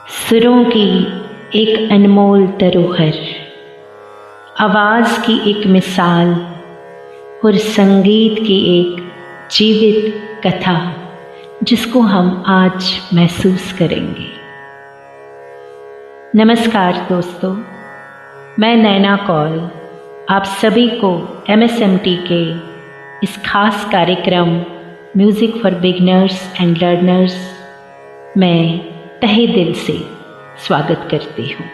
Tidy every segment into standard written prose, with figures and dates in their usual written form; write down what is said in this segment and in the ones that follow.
सुरों की एक अनमोल धरोहर, आवाज़ की एक मिसाल और संगीत की एक जीवित कथा जिसको हम आज महसूस करेंगे। नमस्कार दोस्तों, मैं नैना कौल आप सभी को MSMT के इस खास कार्यक्रम music for beginners and learners में तहे दिल से स्वागत करती हूँ।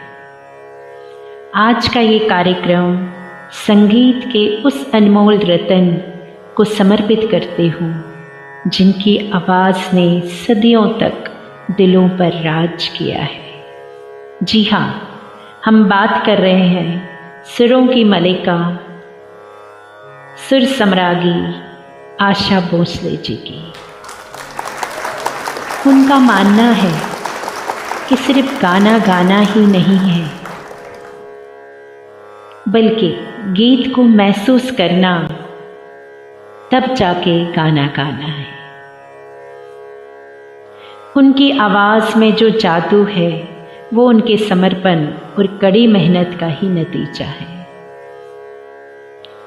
आज का ये कार्यक्रम संगीत के उस अनमोल रतन को समर्पित करती हूँ जिनकी आवाज़ ने सदियों तक दिलों पर राज किया है। जी हाँ, हम बात कर रहे हैं सुरों की मलिका, सुर सम्राज्ञी आशा भोसले जी की। उनका मानना है कि सिर्फ गाना गाना ही नहीं है, बल्कि गीत को महसूस करना तब जाके गाना गाना है। उनकी आवाज़ में जो जादू है वो उनके समर्पण और कड़ी मेहनत का ही नतीजा है।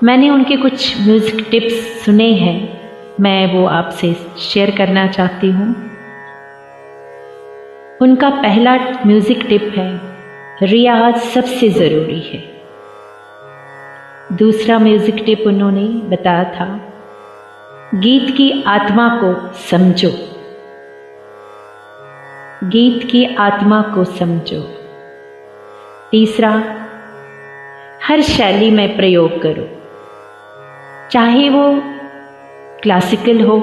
मैंने उनके कुछ म्यूज़िक टिप्स सुने हैं, मैं वो आपसे शेयर करना चाहती हूँ। उनका पहला म्यूज़िक टिप है, रियाज सबसे ज़रूरी है। दूसरा म्यूज़िक टिप उन्होंने बताया था, गीत की आत्मा को समझो, गीत की आत्मा को समझो। तीसरा, हर शैली में प्रयोग करो, चाहे वो क्लासिकल हो,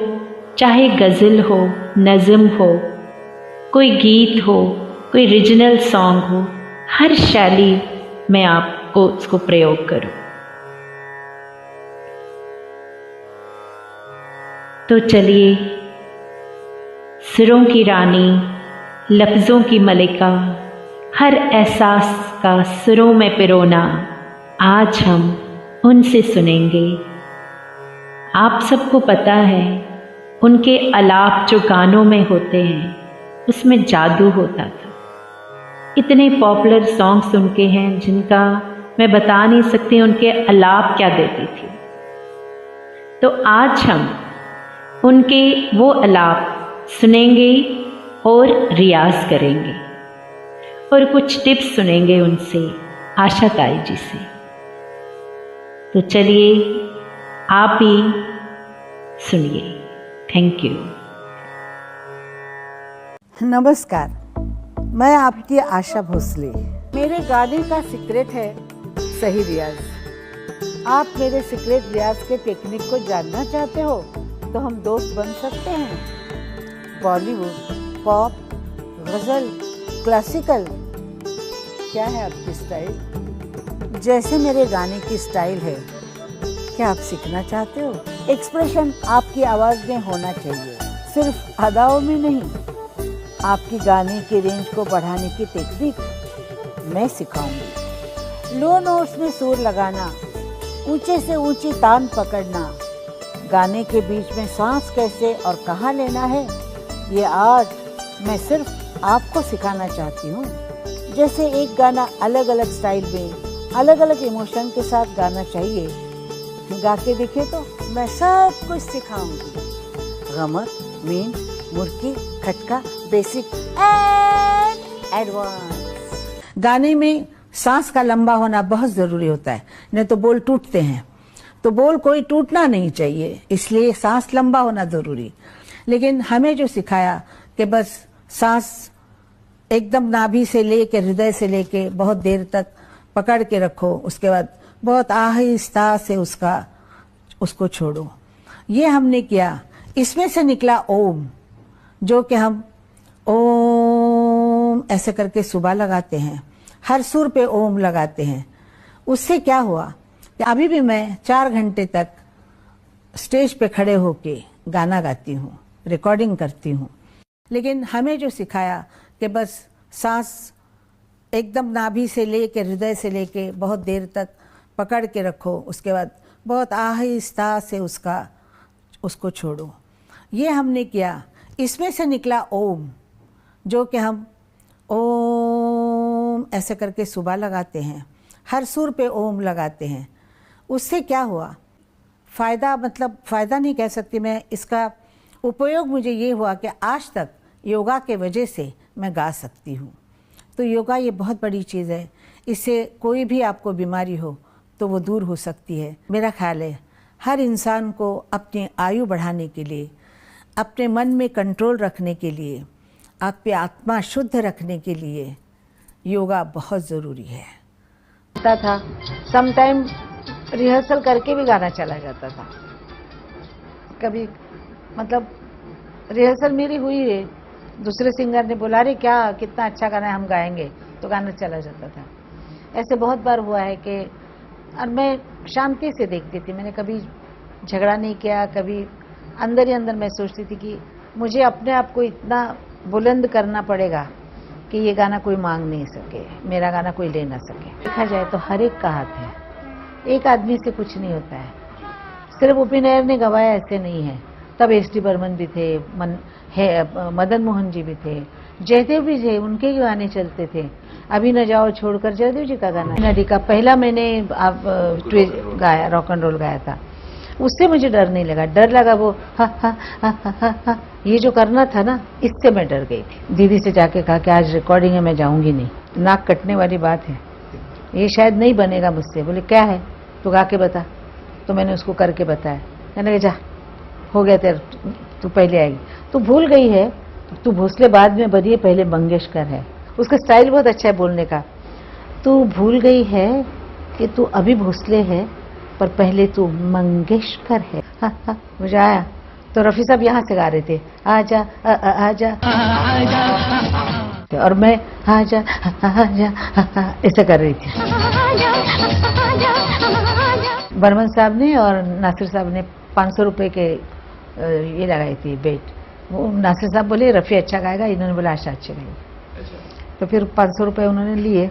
चाहे गज़ल हो, नज़म हो, कोई गीत हो, कोई रीजनल सॉन्ग हो, हर शैली में आपको उसको प्रयोग करो। तो चलिए, सुरों की रानी, लफ्ज़ों की मलिका, हर एहसास का सुरों में पिरोना, आज हम उनसे सुनेंगे। आप सबको पता है, उनके आलाप जो गानों में होते हैं उसमें जादू होता था। इतने पॉपुलर सॉन्ग्स उनके हैं जिनका मैं बता नहीं सकती उनके आलाप क्या देती थी। तो आज हम उनके वो आलाप सुनेंगे और रियाज करेंगे और कुछ टिप्स सुनेंगे उनसे, आशा ताई जी से। तो चलिए आप भी सुनिए। Thank you. नमस्कार, मैं आपकी आशा भोसले। मेरे गाने का सीक्रेट है सही रियाज। आप मेरे सीक्रेट रियाज के टेक्निक को जानना चाहते हो तो हम दोस्त बन सकते हैं। बॉलीवुड, पॉप, गज़ल, क्लासिकल, क्या है आपकी स्टाइल? जैसे मेरे गाने की स्टाइल है, क्या आप सीखना चाहते हो? एक्सप्रेशन आपकी आवाज़ में होना चाहिए, सिर्फ अदाओं में नहीं। आपकी गाने की रेंज को बढ़ाने की टेक्निक मैं सिखाऊंगी। लो नोट्स में सुर लगाना, ऊंचे से ऊंची तान पकड़ना, गाने के बीच में सांस कैसे और कहाँ लेना है, ये आज मैं सिर्फ आपको सिखाना चाहती हूँ। जैसे एक गाना अलग अलग स्टाइल में, अलग अलग इमोशन के साथ गाना चाहिए, गा के दिखे तो मैं सब कुछ सिखाऊंगी। गमक, मीन, मुर्की, खटका, बेसिक एंड एडवांस। गाने में सांस का लंबा होना बहुत जरूरी होता है, नहीं तो बोल टूटते हैं। तो बोल कोई टूटना नहीं चाहिए, इसलिए सांस लंबा होना जरूरी। लेकिन हमें जो सिखाया कि बस सांस एकदम नाभि से लेके, हृदय से लेके बहुत देर तक पकड़ के रखो, उसके बाद बहुत आहिस्ता से उसको छोड़ो। ये हमने किया। इसमें से निकला ओम, जो कि हम ओम ऐसे करके सुबह लगाते हैं, हर सुर पे ओम लगाते हैं। उससे क्या हुआ कि अभी भी मैं 4 घंटे तक स्टेज पे खड़े होके गाना गाती हूँ, रिकॉर्डिंग करती हूँ। लेकिन हमें जो सिखाया कि बस सांस एकदम नाभि से लेके, हृदय से लेके बहुत देर तक पकड़ के रखो, उसके बाद बहुत आहिस्ता से उसको छोड़ो। ये हमने किया। इसमें से निकला ओम, जो कि हम ओम ऐसे करके सुबह लगाते हैं, हर सुर पे ओम लगाते हैं। उससे क्या हुआ फ़ायदा, मतलब फ़ायदा नहीं कह सकती मैं, इसका उपयोग मुझे ये हुआ कि आज तक योगा के वजह से मैं गा सकती हूँ। तो योगा ये बहुत बड़ी चीज़ है, इससे कोई भी आपको बीमारी हो तो वो दूर हो सकती है। मेरा ख्याल है हर इंसान को अपनी आयु बढ़ाने के लिए, अपने मन में कंट्रोल रखने के लिए, आपकी आत्मा शुद्ध रखने के लिए योगा बहुत ज़रूरी है। था सम टाइम रिहर्सल करके भी गाना चला जाता था। कभी मतलब रिहर्सल मेरी हुई है, दूसरे सिंगर ने बोला अरे क्या कितना अच्छा गाना है, हम गाएंगे, तो गाना चला जाता था। ऐसे बहुत बार हुआ है कि, और मैं शांति से देखती थी, मैंने कभी झगड़ा नहीं किया। कभी अंदर ही अंदर मैं सोचती थी कि मुझे अपने आप को इतना बुलंद करना पड़ेगा कि ये गाना कोई मांग नहीं सके, मेरा गाना कोई ले ना सके। देखा जाए तो हर एक का हाथ है, एक आदमी से कुछ नहीं होता है। सिर्फ उपिन नायर ने गवाया ऐसे नहीं है, तब एस डी बर्मन भी थे, मदन मोहन जी भी थे, जयदेव भी थे, उनके ही गाने चलते थे। अभी न जाओ छोड़कर जयदेव जी का गाना, नदी का पहला मैंने गाया, रॉक एंड रोल गाया था। उससे मुझे डर नहीं लगा, डर लगा वो हा हा हा हा हा ये जो करना था ना, इससे मैं डर गई थी। दीदी से जाके कहा कि आज रिकॉर्डिंग है, मैं जाऊंगी नहीं, नाक कटने वाली बात है, ये शायद नहीं बनेगा मुझसे। बोले क्या है, तो गा के बता। तो मैंने उसको करके बताया, कहने लगे जा हो गया तेरा, तू पहले आएगी। तू भूल गई है, तू भोसले बाद में बनी है, पहले मंगेशकर है। उसका स्टाइल बहुत अच्छा है बोलने का। तू भूल गई है कि तू अभी भोसले है, पर पहले तू मंगेशकर है। हा, हा, मुझे आया। तो रफ़ी साहब यहाँ से गा रहे थे, आजा आजा और मैं आजा आजा ऐसे कर रही थी। बर्मन साहब ने और नासिर साहब ने 500 रुपए के ये लगाई थी बेट। वो नासिर साहब बोले रफ़ी अच्छा गाएगा, इन्होंने बोला आशा अच्छे गाएगी। तो फिर 500 रुपए उन्होंने लिए।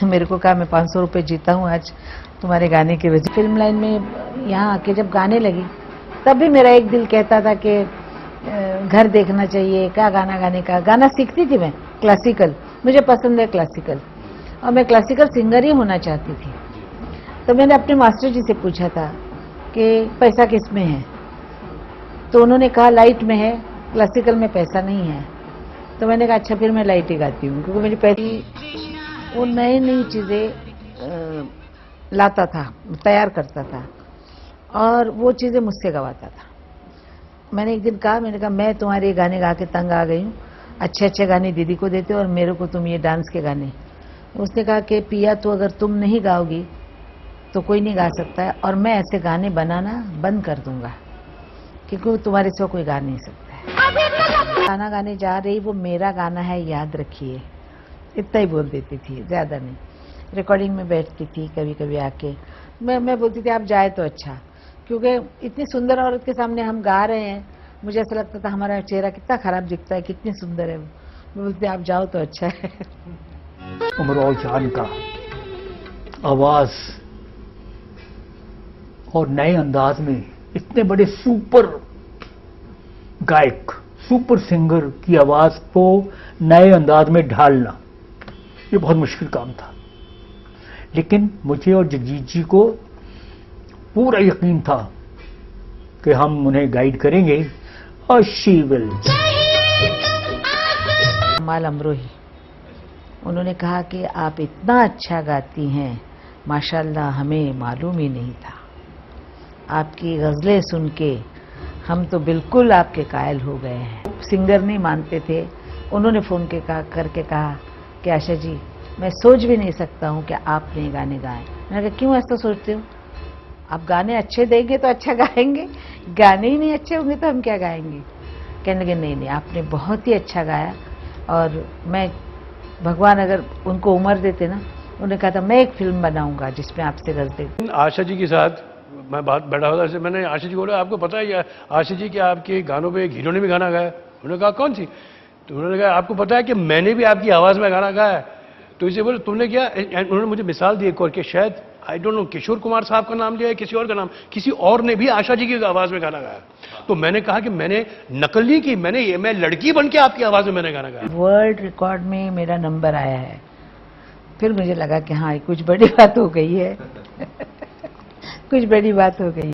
मेरे को कहा मैं 500 रुपए जीता हूँ आज तुम्हारे गाने की वजह। फिल्म लाइन में यहाँ आके जब गाने लगी, तब भी मेरा एक दिल कहता था कि घर देखना चाहिए, क्या गाना गाने का। गाना सीखती थी मैं क्लासिकल, मुझे पसंद है क्लासिकल, और मैं क्लासिकल सिंगर ही होना चाहती थी। तो मैंने अपने मास्टर जी से पूछा था कि पैसा किस में है, तो उन्होंने कहा लाइट में है, क्लासिकल में पैसा नहीं है। तो मैंने कहा अच्छा फिर मैं लाइट ही गाती हूँ, क्योंकि मेरी पैसे वो नई नई चीज़ें लाता था, तैयार करता था, और वो चीज़ें मुझसे गवाता था। मैंने एक दिन कहा, मैंने कहा मैं तुम्हारे गाने गा के तंग आ गई हूँ, अच्छे अच्छे गाने दीदी को देते हो और मेरे को तुम ये डांस के गाने। उसने कहा कि पिया तो अगर तुम नहीं गाओगी तो कोई नहीं गा सकता है, और मैं ऐसे गाने बनाना बंद कर दूंगा, क्योंकि तुम्हारे से कोई गा नहीं सकता है। गाना गाने जा रही, वो मेरा गाना है याद रखिए, इतना ही बोल देती थी, ज़्यादा नहीं। रिकॉर्डिंग में बैठती थी कभी कभी आके, मैं बोलती थी आप जाए तो अच्छा, क्योंकि इतनी सुंदर औरत के सामने हम गा रहे हैं, मुझे ऐसा लगता था हमारा चेहरा कितना खराब दिखता है, कितनी सुंदर है। मैं बोलती आप जाओ तो अच्छा है। उमराव जान का आवाज और नए अंदाज में इतने बड़े सुपर गायक, सुपर सिंगर की आवाज को नए अंदाज में ढालना, ये बहुत मुश्किल काम था। लेकिन मुझे और जगजीत जी को पूरा यकीन था कि हम उन्हें गाइड करेंगे, और शी विल। माल अमरोही, उन्होंने कहा कि आप इतना अच्छा गाती हैं माशाल्लाह, हमें मालूम ही नहीं था। आपकी गज़लें सुन के हम तो बिल्कुल आपके कायल हो गए हैं। सिंगर नहीं मानते थे, उन्होंने फ़ोन करके कहा कि आशा जी मैं सोच भी नहीं सकता हूँ कि आपने गाने गाए। मैंने कहा क्यों ऐसा सोचते हो, आप गाने अच्छे देंगे तो अच्छा गाएंगे, गाने ही नहीं अच्छे होंगे तो हम क्या गाएंगे। कहने लगे नहीं नहीं आपने बहुत ही अच्छा गाया, और मैं भगवान अगर उनको उम्र देते ना, उन्होंने कहा था मैं एक फिल्म बनाऊंगा जिसमें आपसे गज़लें। आशा जी के साथ मैं बात बैठा हुआ था, मैंने आशा जी को बोला आपको पता है आशा जी कि आपके गानों पे एक हीरो ने भी गाना गाया। उन्होंने कहा कौन सी, तो उन्होंने कहा आपको पता है कि मैंने भी आपकी आवाज़ में गाना गाया है। तो इसे बोले तुमने क्या, उन्होंने मुझे मिसाल दी एक और कि शायद I don't know Kishore Kumar साहब का नाम लिया है, किसी और का नाम, किसी और ने भी आशा जी की आवाज़ में गाना गाया। तो मैंने कहा कि मैंने नकल नहीं की, मैं लड़की बन के आपकी आवाज़ में मैंने गाना गाया। वर्ल्ड रिकॉर्ड में मेरा नंबर आया है, फिर मुझे लगा कि हाँ, ये कुछ बड़ी बात हो गई है कुछ बड़ी बात हो गई।